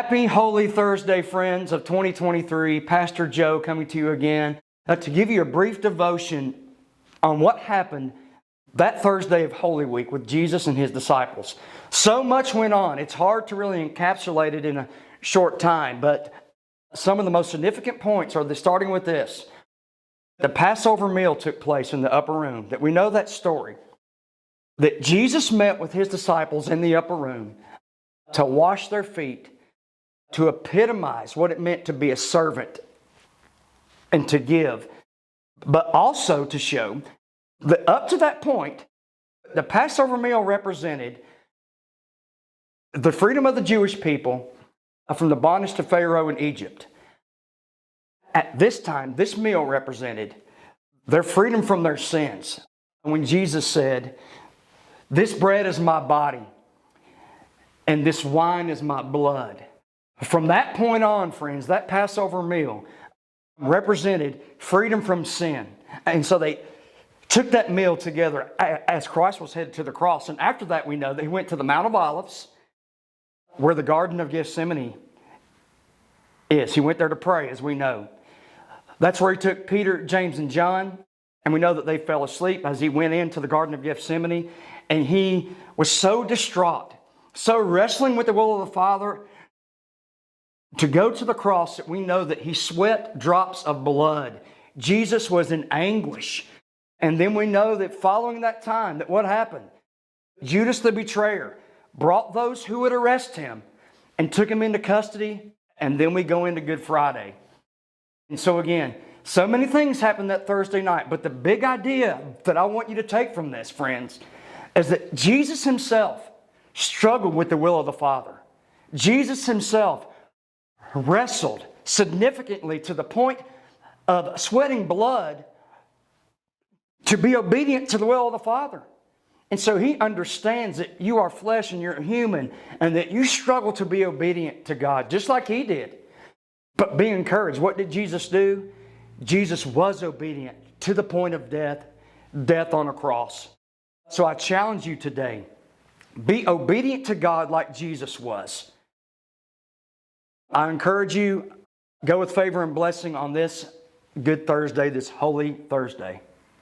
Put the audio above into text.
Happy Holy Thursday, friends of 2023. Pastor Joe coming to you again to give you a brief devotion on what happened that Thursday of Holy Week with Jesus and His disciples. So much went on. It's hard to really encapsulate it in a short time, but some of the most significant points are starting with this. The Passover meal took place in the upper room, that we know that story. That Jesus met with His disciples in the upper room to wash their feet, to epitomize what it meant to be a servant and to give, but also to show that up to that point, the Passover meal represented the freedom of the Jewish people from the bondage to Pharaoh in Egypt. At this time, this meal represented their freedom from their sins. When Jesus said, "This bread is my body, and this wine is my blood." From that point on, friends, that Passover meal represented freedom from sin. And so they took that meal together as Christ was headed to the cross. And after that, we know that He went to the Mount of Olives, where the Garden of Gethsemane is. He went there to pray, as we know. That's where He took Peter, James, and John. And we know that they fell asleep as He went into the Garden of Gethsemane. And He was so distraught, so wrestling with the will of the Father, to go to the cross, that we know that He sweat drops of blood. Jesus was in anguish. And then we know that following that time, that what happened? Judas the betrayer brought those who would arrest Him and took Him into custody. And then we go into Good Friday. And so again, so many things happened that Thursday night. But the big idea that I want you to take from this, friends, is that Jesus Himself struggled with the will of the Father. Jesus Himself wrestled significantly to the point of sweating blood to be obedient to the will of the Father. And so He understands that you are flesh and you're human, and that you struggle to be obedient to God, just like He did. But be encouraged. What did Jesus do? Jesus was obedient to the point of death on a cross. So I challenge you today, be obedient to God like Jesus was. I encourage you, go with favor and blessing on this Good Thursday, this Holy Thursday.